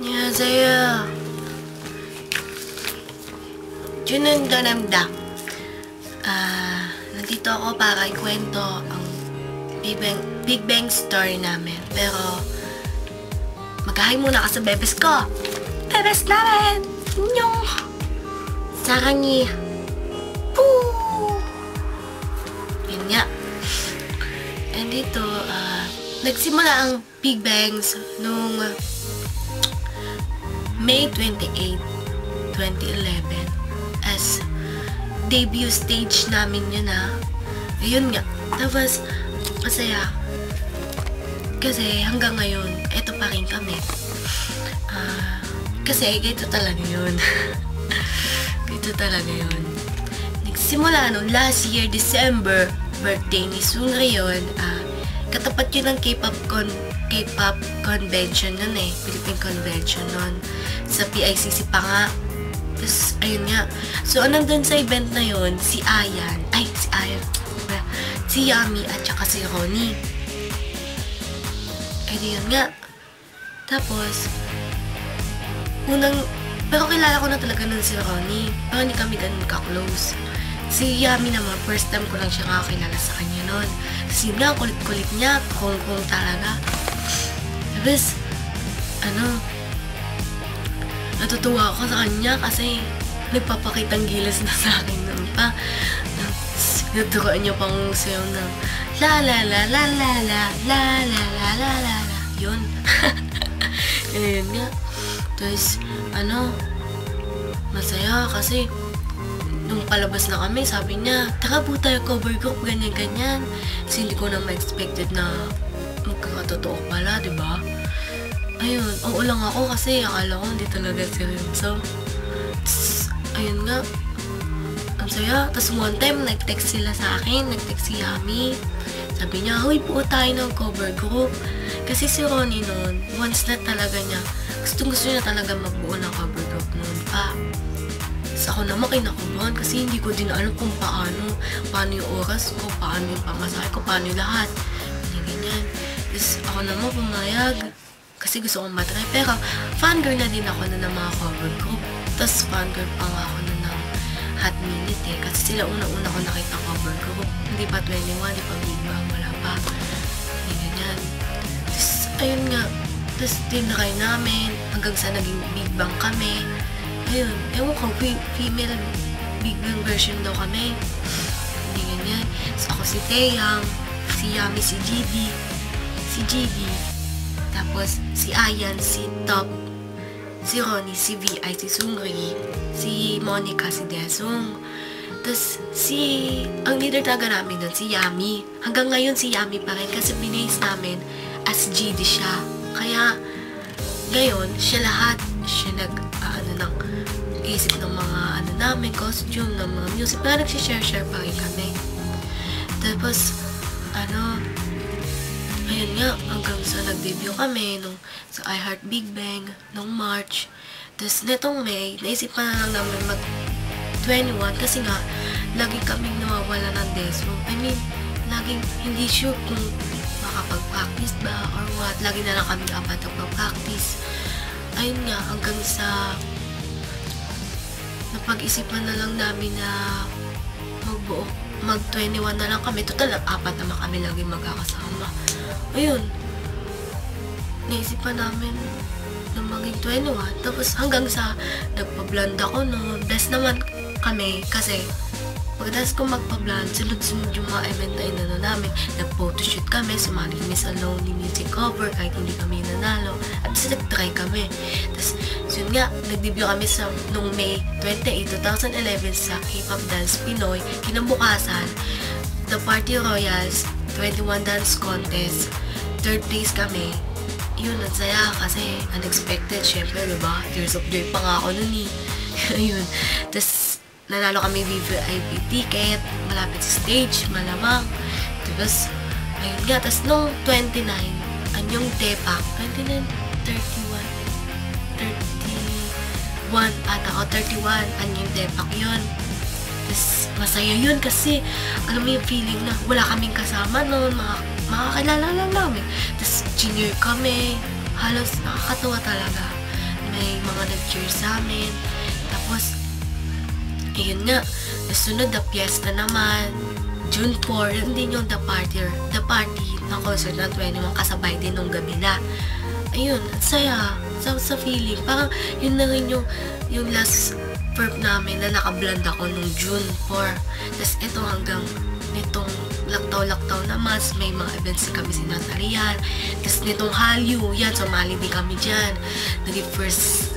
안녕하세요. Junun Donamda. Nandito ako para ikwento ang Big Bang story namin. Pero, mag-hi muna ka sa bebes ko. Bebes namin! Nyong! Sarangi! Poo! Yun nga. And dito, nagsimula ang Big Bangs nung May 28, 2011 as debut stage namin yun Ayun nga. Tapos, masaya. Kasi hanggang ngayon, eto pa rin kami. Kasi ganito talaga yun. Ganito talaga yun. Nagsimula nung last year, December, birthday ni Sungri yun. Katapat yun ng K-pop convention nun Philippine convention nun. Sa PICC pa nga. Tapos, ayun nga. So, nandun sa event na yun, si Yami at saka si Ronnie. Eh, di yun nga. Tapos, pero kilala ko na talaga nun si Ronnie. Pero hindi kami ganun ka-close. Si Yami naman, first time ko lang siya kakakilala sa kanya nun. Tapos yun nga, kulit-kulit niya, kung talaga. Tapos, natutuwa ako sa kanya kasi nagpapakitang gilas na sa akin nun pa. Naturuan niya pang sayaw ng la la la la la la la la la la la la. Yun. Yun nga. Tapos, masaya kasi nung palabas na kami, sabi niya, tara po tayo cover group, ganyan-ganyan. Kasi hindi ko na ma-expected na magkakatotoo pala, diba? Ayun, oo lang ako kasi akala ko hindi talaga seryoso. Ayun nga, ang saya. Tapos one time, nag-text sila sa akin, nag-text si Yami. Sabi niya, huy po tayo ng cover group. Kasi si Ronnie noon, once na talaga niya, gusto niya talaga magbuo ng cover group noon pa. Tapos ako naman kinakabahan kasi hindi ko din alam kung paano yung oras ko, paano yung pamasahe ko, paano yung lahat. Ganyan. Tapos ako naman pumayag. Kasi gusto kong matry. Pero, fangirl na din ako na ng mga cover group. Tapos, fangirl pa nga ako na ng Hot Minute Kasi sila una-una ko nakita cover group. Hindi pa 21, hindi pa Big Bang, wala pa. Ganyan. Tapos, ayun nga. Tapos, tinry namin. Hanggang sa naging Big Bang kami. Ayun. Ewan ko, female Big Bang version daw kami. Ganyan. So, ako si Taeyang, si Yami, si Gigi. Tapos, si Ayan, si Top, si Ronnie, si VI, si Sungri, si Monica, si Desung. Tapos, ang leader talaga namin doon, si Yami. Hanggang ngayon, si Yami pa rin kasi binase namin as GD siya. Kaya, ngayon, siya lahat. Siya isip ng mga namin, costume, ng mga music. Pero nagsishare pa rin kami. Tapos, ayun nga, hanggang sa nag-debut kami sa iHeart Big Bang nung March. Tapos netong May, naisipan na lang namin mag-21 kasi nga, lagi kaming nawawala ng deso. I mean, laging hindi sure kung makapag-practice ba or what. Lagi na lang kami apat mag-practice. Ayun nga, hanggang sa napag-isipan na lang namin na mag-21 na lang kami. Total, apat naman kami lagi magkakasama. Ayun, naisipan namin na maging 21. Tapos hanggang sa nagpa-blonde ako noon. Best naman kami kasi pagkatapos ko magpa-blonde, sunod-sunod yung mga event na namin. Nag-photoshoot kami, sumali kami sa Lonely Music Cover kahit hindi kami nanalo. At nag-try kami. Tapos, yun nga, nag-debut kami nung May 28, 2011 sa K-pop Dance Pinoy. Kinabukasan, The Party Royals 21 Dance Contest. Third place kami. Yun, ang saya kasi unexpected, syempre, diba? Tears of Joy pa nga ako nun Ayun. Tapos, nanalo kami VIP ticket, malapit sa stage, malamang. Tapos, ayun nga. Tapos, nung 29, anyong Tepak, 29, 31 ata, o 31, anyong Tepak yun. Tapos, masaya yun kasi, alam mo yung feeling na wala kaming kasama noon, makakilala lang namin. Tapos, nag-cheer kami. Halos nakakatawa talaga. May mga nag-cheer sa amin. Tapos, ayun nga, nasunod na piyesta naman. June 4, yun din yung the party na concert ng 21 kasabay din nung gabi na. Ayun, ang saya. Sa feeling, parang yun na rin yung last perp namin na naka-blend ako nung June 4. Tapos ito hanggang nitong laktaw-laktaw na mas, may mga events kami sinatarian. Tapos nitong Hallyu, yan, sumali din kami dyan. Naging first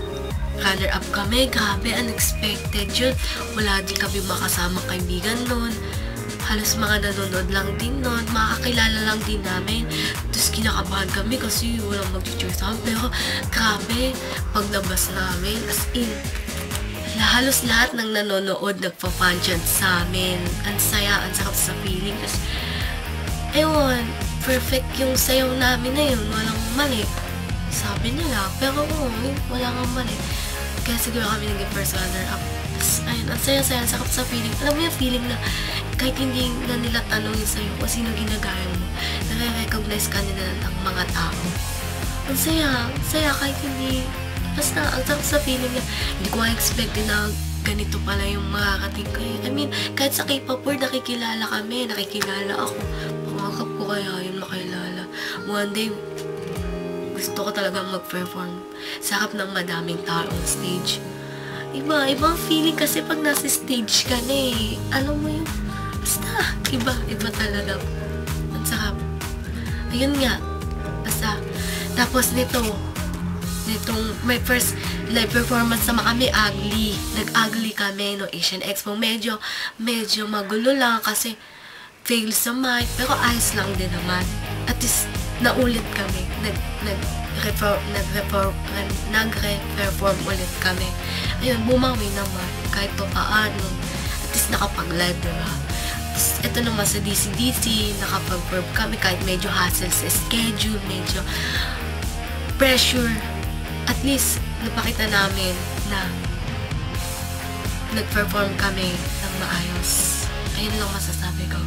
runner-up kami, grabe, unexpected yun. Wala din kami makasama kaibigan nun. Halos mga nanonood lang din nun, makakilala lang din namin. Tapos kinakabahan kami kasi walang mag-cheer sa amin. Pero grabe, paglabas namin, as in, halos lahat ng nanonood nagpa-pageant sa amin. Ang saya, ang sarap sa feeling. Tapos, ayun, perfect yung sayaw namin na yun, walang mali. Sabi nila, pero wala kang mali. Kaya siguro kami naging first runner-up. Ayun, ang saya-saya, ang sakap sa feeling. Alam mo yung feeling na kahit hindi na nila tanongin sa'yo kung sino ginagaya mo, nare-recognize ka nila ng mga tao. Ang saya kahit hindi. Basta, ang sakap sa feeling na hindi ko expected na ganito pala yung makakating ko. I mean, kahit sa K-pop world, nakikilala kami, nakikilala ako. Pangarap ko kaya yun makilala. One day, gusto ko talagang mag-perform sa harap ng madaming tao on stage. Ibang feeling kasi pag nasa stage ka na eh. Alam mo yun? Basta, iba talaga. Ang sarap. Ayun nga. Basta. Tapos nitong my first live performance sama kami, ugly. Nag-ugly kami no Asian Expo. Medyo magulo lang kasi fail sa mic. Pero ayos lang din naman. At least, naulit kami. Nag-perform ulit kami. Ayun, bumawi naman. Kahit pa paano. At least nakapag-live, diba? Tapos, ito naman sa DC-DC, nakapag-perform kami kahit medyo hassle sa schedule, medyo pressure. At least, napakita namin na nag-perform kami ng maayos. Ayun lang masasabi ko.